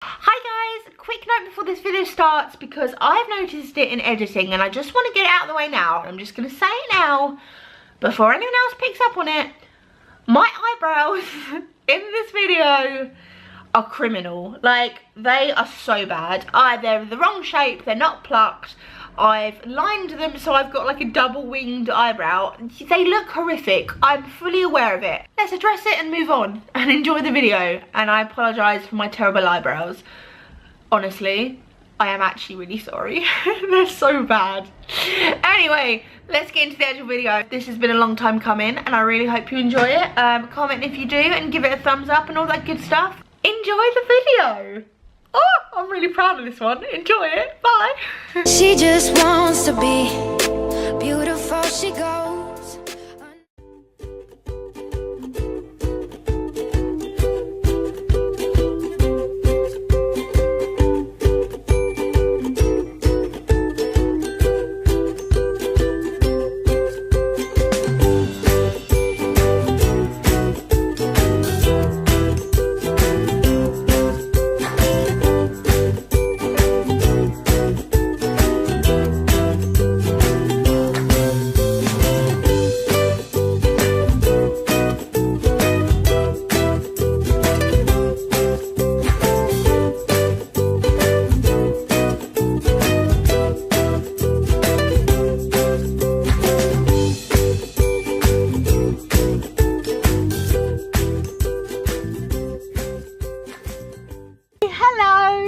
Hi guys, quick note before this video starts because I've noticed it in editing and I just want to get it out of the way now. I'm just going to say it now before anyone else picks up on it. My eyebrows in this video are criminal. Like, they are so bad. They're the wrong shape, they're not plucked. I've lined them so I've got like a double winged eyebrow. They look horrific. I'm fully aware of it. Let's address it and move on and enjoy the video. And I apologise for my terrible eyebrows. Honestly, I am actually really sorry. They're so bad. Anyway, let's get into the actual video. This has been a long time coming and I really hope you enjoy it. Comment if you do and give it a thumbs up and all that good stuff. Enjoy the video. Oh, I'm really proud of this one. Enjoy it. Bye. She just wants to be beautiful. She goes.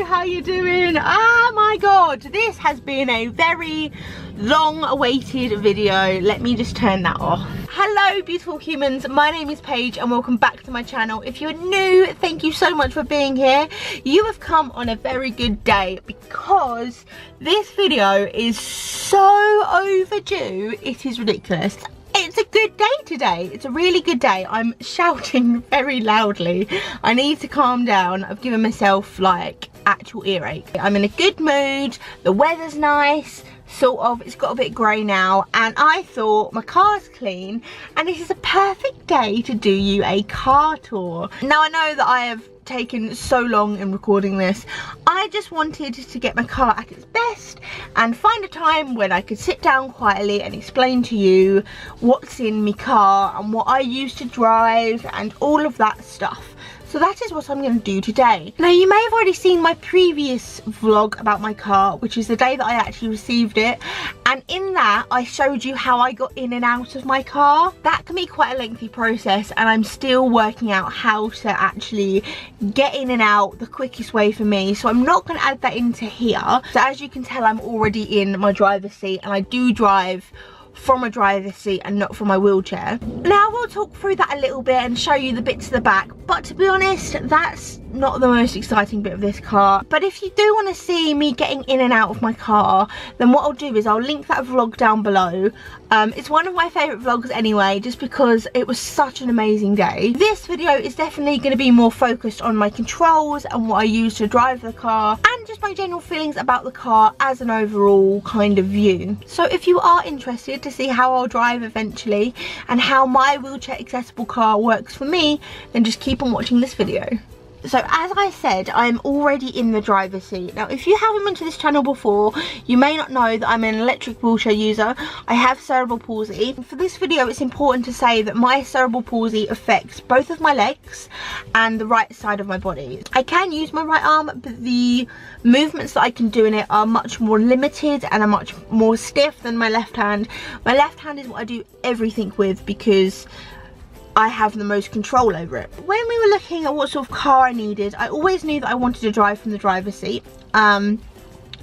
How you doing? Oh my god, this has been a very long awaited video. Let me just turn that off. Hello beautiful humans, my name is Paige and welcome back to my channel. If you're new, thank you so much for being here. You have come on a very good day because this video is so overdue, it is ridiculous. It's a good day today. It's a really good day. I'm shouting very loudly. I need to calm down. I've given myself like actual earache. I'm in a good mood. The weather's nice, sort of. It's got a bit grey now and I thought my car's clean and this is a perfect day to do you a car tour. Now I know that I have taken so long in recording this. I just wanted to get my car at its best and find a time when I could sit down quietly and explain to you what's in my car and what I used to drive and all of that stuff. So that is what I'm going to do today. Now you may have already seen my previous vlog about my car, which is the day that I actually received it. And in that I showed you how I got in and out of my car. That can be quite a lengthy process and I'm still working out how to actually get in and out the quickest way for me. So I'm not going to add that into here. So as you can tell, I'm already in my driver's seat and I do drive from a driver's seat and not from my wheelchair. Now we'll talk through that a little bit and show you the bits at the back, but to be honest that's not the most exciting bit of this car. But if you do want to see me getting in and out of my car, then what I'll do is I'll link that vlog down below. It's one of my favourite vlogs anyway, just because it was such an amazing day. This video is definitely going to be more focused on my controls and what I use to drive the car and just my general feelings about the car as an overall kind of view. So if you are interested to see how I'll drive eventually and how my wheelchair accessible car works for me, then just keep on watching this video. So as I said, I'm already in the driver's seat. Now if you haven't been to this channel before, you may not know that I'm an electric wheelchair user. I have cerebral palsy. For this video it's important to say that my cerebral palsy affects both of my legs and the right side of my body. I can use my right arm, but the movements that I can do in it are much more limited and are much more stiff than my left hand. My left hand is what I do everything with because I have the most control over it. When we were looking at what sort of car I needed, I always knew that I wanted to drive from the driver's seat.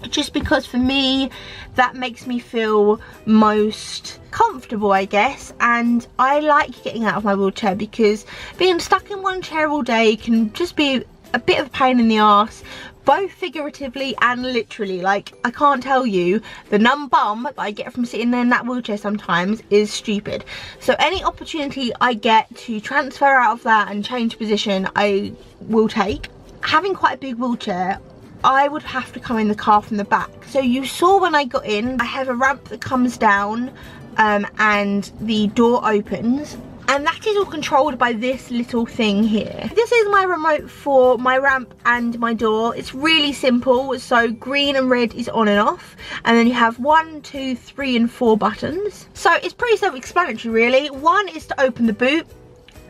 Just because for me, that makes me feel most comfortable, I guess. And I like getting out of my wheelchair because being stuck in one chair all day can just be a bit of a pain in the arse. Both figuratively and literally. Like, I can't tell you the numb bum that I get from sitting there in that wheelchair sometimes is stupid. So any opportunity I get to transfer out of that and change position, I will take. Having quite a big wheelchair, I would have to come in the car from the back. So you saw when I got in, I have a ramp that comes down and the door opens. And that is all controlled by this little thing here. This is my remote for my ramp and my door. It's really simple. So green and red is on and off. And then you have 1, 2, 3 and 4 buttons. So it's pretty self-explanatory really. 1 is to open the boot.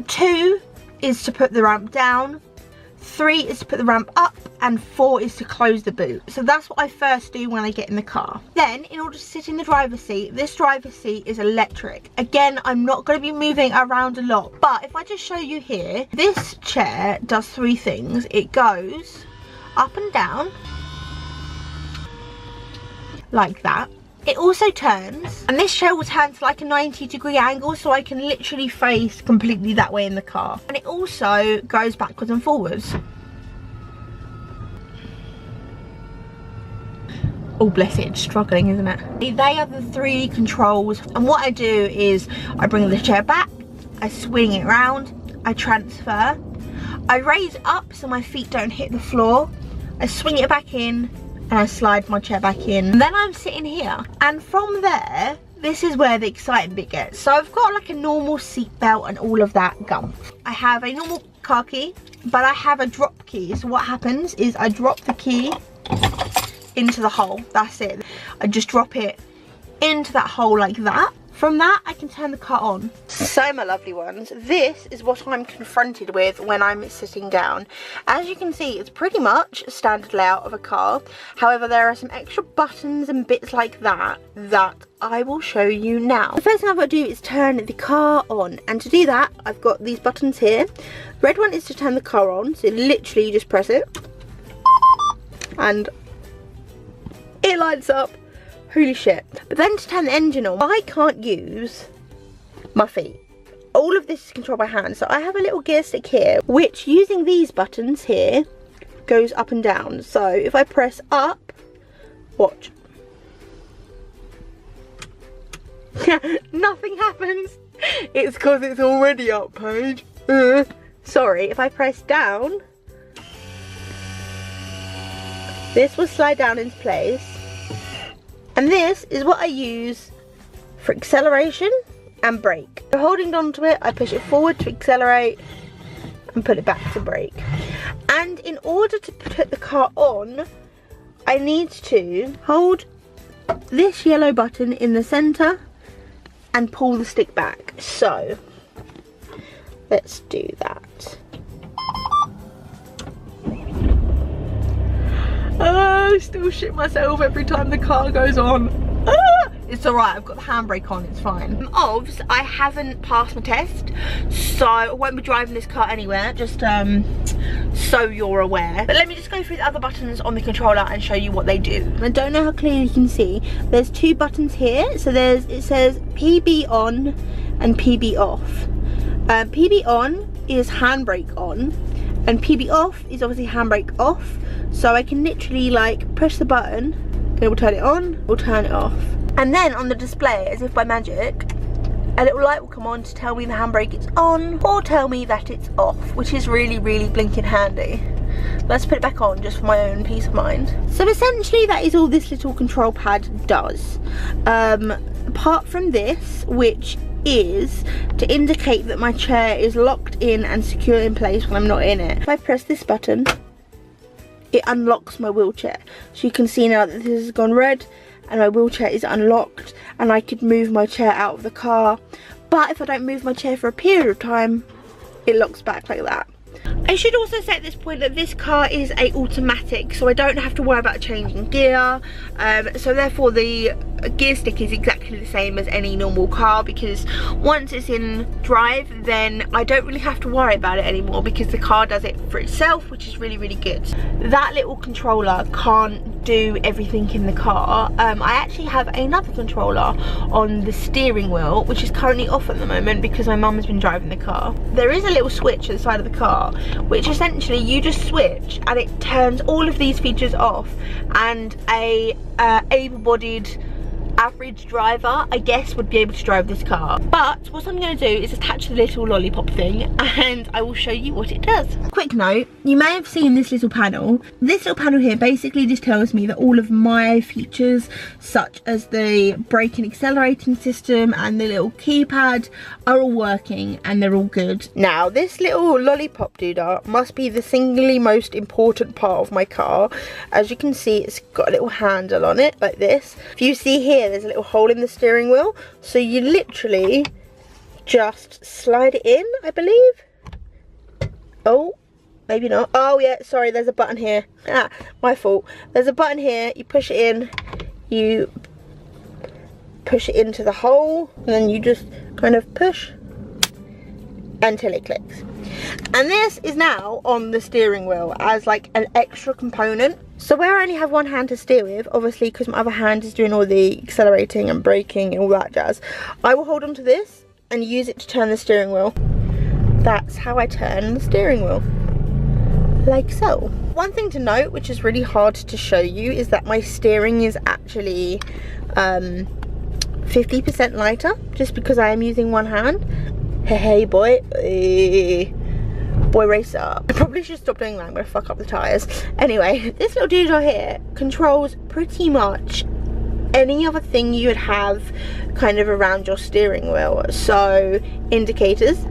2 is to put the ramp down. 3 is to put the ramp up, and 4 is to close the boot. So that's what I first do when I get in the car. Then, in order to sit in the driver's seat, this driver's seat is electric. Again, I'm not going to be moving around a lot, but if I just show you here, this chair does 3 things. It goes up and down, like that. It also turns, and this chair will turn to like a 90-degree angle, so I can literally face completely that way in the car. And it also goes backwards and forwards. Oh bless it, it's struggling, isn't it? They are the 3 controls, and what I do is I bring the chair back, I swing it around, I transfer, I raise it up so my feet don't hit the floor, I swing it back in, and I slide my chair back in. And then I'm sitting here, and from there, this is where the exciting bit gets. So I've got like a normal seat belt and all of that gum. I have a normal car key, but I have a drop key. So what happens is I drop the key into the hole. That's it. I just drop it into that hole like that. From that, I can turn the car on. So my lovely ones, this is what I'm confronted with when I'm sitting down. As you can see, it's pretty much a standard layout of a car. However, there are some extra buttons and bits like that I will show you now. The first thing I've got to do is turn the car on. And to do that, I've got these buttons here. Red one is to turn the car on. So literally you just press it. And it lights up. Holy shit. But then to turn the engine on, I can't use my feet. All of this is controlled by hand. So I have a little gear stick here, which using these buttons here, goes up and down. So if I press up, watch. Nothing happens. It's because it's already up, Paige. Sorry, if I press down, this will slide down into place. And this is what I use for acceleration and brake. So holding on to it, I push it forward to accelerate and put it back to brake. And in order to put the car on, I need to hold this yellow button in the center and pull the stick back. So let's do that. I still shit myself every time the car goes on. It's alright, I've got the handbrake on, it's fine. Obvs, I haven't passed my test, so I won't be driving this car anywhere, just so you're aware. But let me just go through the other buttons on the controller and show you what they do. I don't know how clearly you can see. There's 2 buttons here, so it says PB on and PB off. PB on is handbrake on, and PB off is obviously handbrake off. So I can literally like push the button, and it will turn it on, or turn it off. And then on the display, as if by magic, a little light will come on to tell me the handbrake is on, or tell me that it's off, which is really, really blinking handy. Let's put it back on just for my own peace of mind. So essentially that is all this little control pad does. Apart from this, which is to indicate that my chair is locked in and secure in place when I'm not in it. If I press this button, it unlocks my wheelchair. So you can see now that this has gone red and my wheelchair is unlocked, and I could move my chair out of the car. But if I don't move my chair for a period of time, it locks back like that. I should also say at this point that this car is a automatic, so I don't have to worry about changing gear. So therefore the gear stick is exactly the same as any normal car, because once it's in drive, then I don't really have to worry about it anymore, because the car does it for itself, which is really, really good. That little controller can't do everything in the car. I actually have another controller on the steering wheel, which is currently off at the moment because my mum has been driving the car. There is a little switch at the side of the car, which essentially you just switch and it turns all of these features off, and a able-bodied average driver, I guess, would be able to drive this car. But what I'm going to do is attach the little lollipop thing, and I will show you what it does. Quick note, you may have seen this little panel. This little panel here basically just tells me that all of my features, such as the braking accelerating system and the little keypad, are all working and they're all good. Now, this little lollipop doodah must be the singly most important part of my car. As you can see, it's got a little handle on it like this. If you see here, there's a little hole in the steering wheel, so you literally just slide it in, I believe. Oh, maybe not. Oh yeah, sorry, there's a button here. Ah, my fault. There's a button here, you push it in, you push it into the hole, and then you just kind of push until it clicks. And this is now on the steering wheel as like an extra component. So where I only have one hand to steer with, obviously because my other hand is doing all the accelerating and braking and all that jazz, I will hold on to this and use it to turn the steering wheel. That's how I turn the steering wheel, like so. One thing to note, which is really hard to show you, is that my steering is actually 50% lighter, just because I am using one hand. Hey boy, boy racer. I probably should stop doing that, I'm gonna fuck up the tyres. Anyway, this little doodah here controls pretty much any other thing you would have kind of around your steering wheel. So, indicators.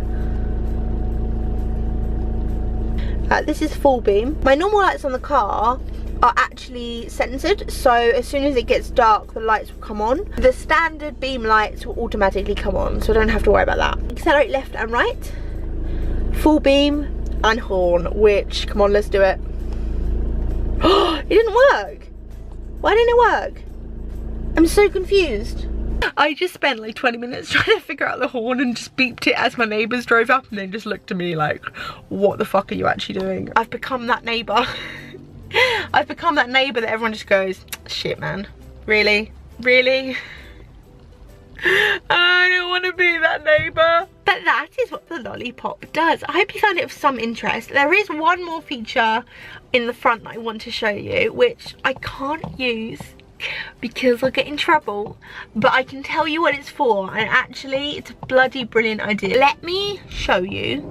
This is full beam. My normal lights on the car are actually censored, so as soon as it gets dark, the lights will come on. The standard beam lights will automatically come on, so I don't have to worry about that. Accelerate left and right, full beam, and horn, which, come on, let's do it. It didn't work. Why didn't it work? I'm so confused. I just spent like 20 minutes trying to figure out the horn and just beeped it as my neighbours drove up, and then just looked at me like, what the fuck are you actually doing? I've become that neighbour. I've become that neighbour that everyone just goes, shit man, really? Really? I don't want to be that neighbour. But that is what the lollipop does. I hope you found it of some interest. There is one more feature in the front that I want to show you, which I can't use because I'll get in trouble, but I can tell you what it's for, and actually it's a bloody brilliant idea. Let me show you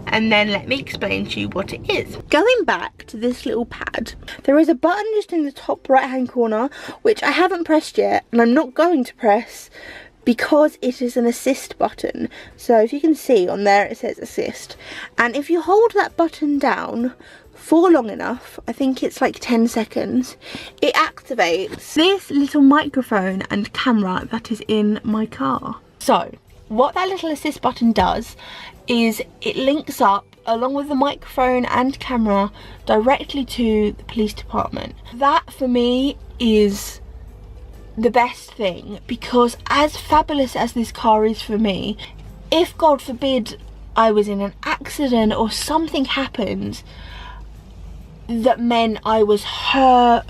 and then let me explain to you what it is. Going back to this little pad, there is a button just in the top right hand corner which I haven't pressed yet, and I'm not going to press because it is an assist button. So if you can see on there, it says assist, and if you hold that button down for long enough, I think it's like 10 seconds, it activates this little microphone and camera that is in my car. So what that little assist button does is it links up along with the microphone and camera directly to the police department. That for me is the best thing, because as fabulous as this car is for me, if God forbid I was in an accident or something happened that meant I was hurt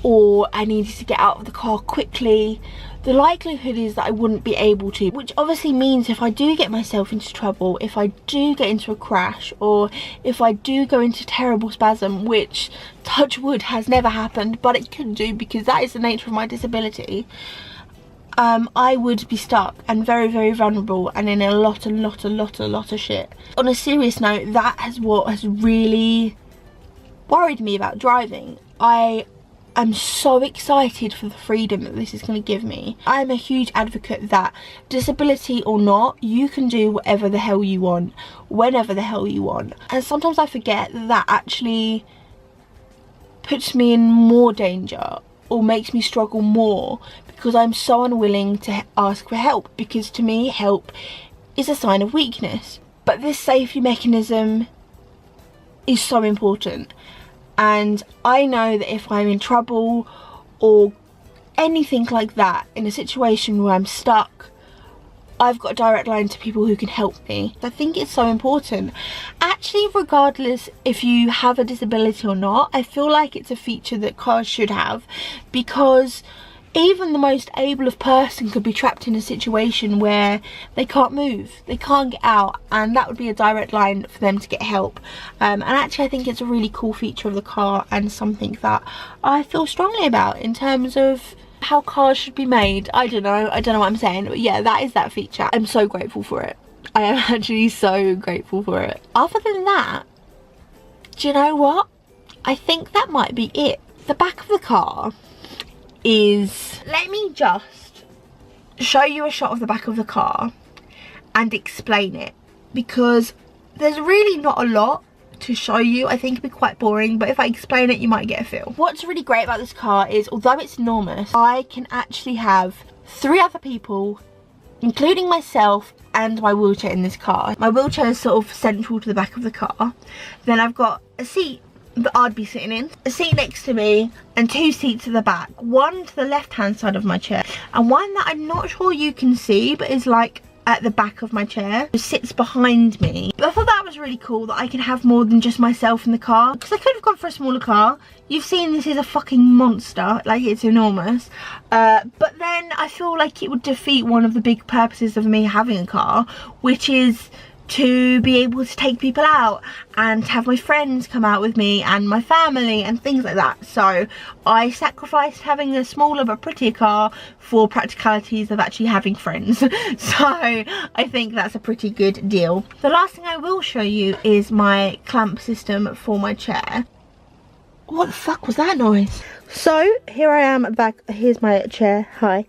or I needed to get out of the car quickly, the likelihood is that I wouldn't be able to, which obviously means if I do get myself into trouble, if I do get into a crash, or if I do go into terrible spasm, which touch wood has never happened, but it could do because that is the nature of my disability, I would be stuck and very, very vulnerable and in a lot of shit. On a serious note, that is what has really worried me about driving. I am so excited for the freedom that this is going to give me. I'm a huge advocate that, disability or not, you can do whatever the hell you want, whenever the hell you want. And sometimes I forget that actually puts me in more danger or makes me struggle more, because I'm so unwilling to ask for help, because to me help is a sign of weakness. But this safety mechanism is so important, and I know that if I'm in trouble or anything like that, in a situation where I'm stuck, I've got a direct line to people who can help me. I think it's so important. Actually, regardless if you have a disability or not, I feel like it's a feature that cars should have, because even the most able of person could be trapped in a situation where they can't move, they can't get out, and that would be a direct line for them to get help. And actually I think it's a really cool feature of the car, and something that I feel strongly about in terms of how cars should be made. I don't know what I'm saying, but yeah, that is that feature. I'm so grateful for it. I am actually so grateful for it. Other than that, Do you know what? I think that might be it. The back of the car is... Let me just show you a shot of the back of the car and explain it, because there's really not a lot to show you. I think it'd be quite boring, but if I explain it you might get a feel. What's really great about this car is, although it's enormous, I can actually have 3 other people, including myself and my wheelchair, in this car. My wheelchair is sort of central to the back of the car. Then I've got a seat that I'd be sitting in, a seat next to me, and 2 seats at the back. One to the left hand side of my chair, and one that I'm not sure you can see but is like at the back of my chair, it sits behind me. But I thought that was really cool, that I can have more than just myself in the car, because I could have gone for a smaller car. You've seen this is a fucking monster, like it's enormous. But then I feel like it would defeat one of the big purposes of me having a car, which is to be able to take people out and have my friends come out with me and my family and things like that. So I sacrificed having a smaller but prettier car for practicalities of actually having friends. So I think that's a pretty good deal. The last thing I will show you is my clamp system for my chair. What the fuck was that noise? So here I am back, here's my chair, hi.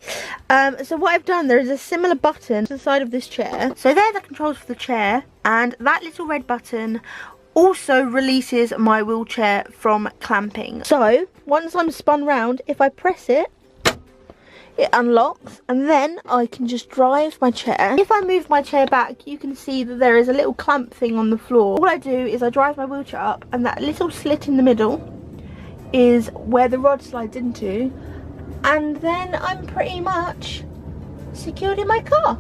So what I've done, there is a similar button to the side of this chair. So there are the controls for the chair, and that little red button also releases my wheelchair from clamping. So once I'm spun round, if I press it, it unlocks, and then I can just drive my chair. If I move my chair back, you can see that there is a little clamp thing on the floor. All I do is I drive my wheelchair up, and that little slit in the middle is where the rod slides into, and then I'm pretty much secured in my car.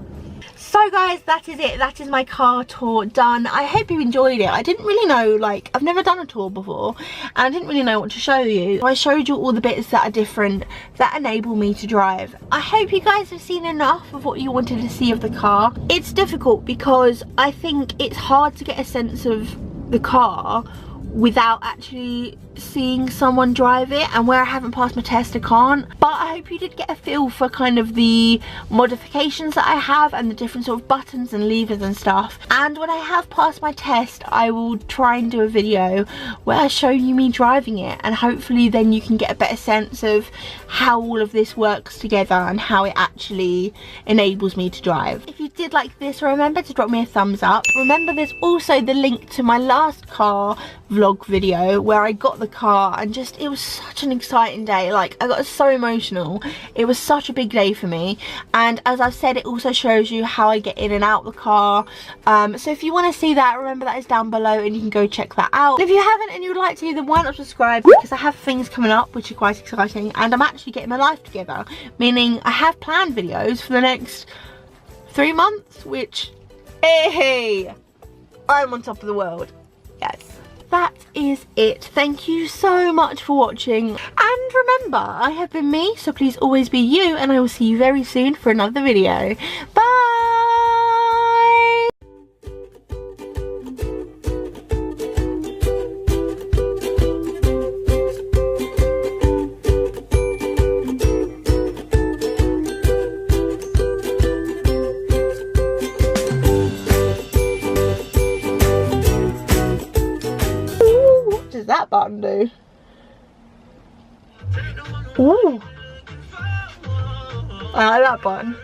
So guys, that is it. That is my car tour done. I hope you enjoyed it. I didn't really know, like, I've never done a tour before and I didn't really know what to show you. So I showed you all the bits that are different, that enable me to drive. I hope you guys have seen enough of what you wanted to see of the car. It's difficult because I think it's hard to get a sense of the car without actually seeing someone drive it, and where I haven't passed my test I can't. But I hope you did get a feel for kind of the modifications that I have and the different sort of buttons and levers and stuff. And when I have passed my test, I will try and do a video where I show you me driving it, and hopefully then you can get a better sense of how all of this works together and how it actually enables me to drive. If you did like this, remember to drop me a thumbs up. Remember, there's also the link to my last car vlog video where I got the car, and just, it was such an exciting day. Like, I got so emotional. It was such a big day for me, and as I've said, it also shows you how I get in and out the car. So if you want to see that, remember that is down below and you can go check that out. And if you haven't and you'd like to, then why not subscribe, because I have things coming up which are quite exciting, and I'm actually getting my life together, meaning I have planned videos for the next 3 months, which, hey, I'm on top of the world. Yes. That is it. Thank you so much for watching, and remember, I have been me, so please always be you, and I will see you very soon for another video. Bye. That button do? Ooh. I like that button.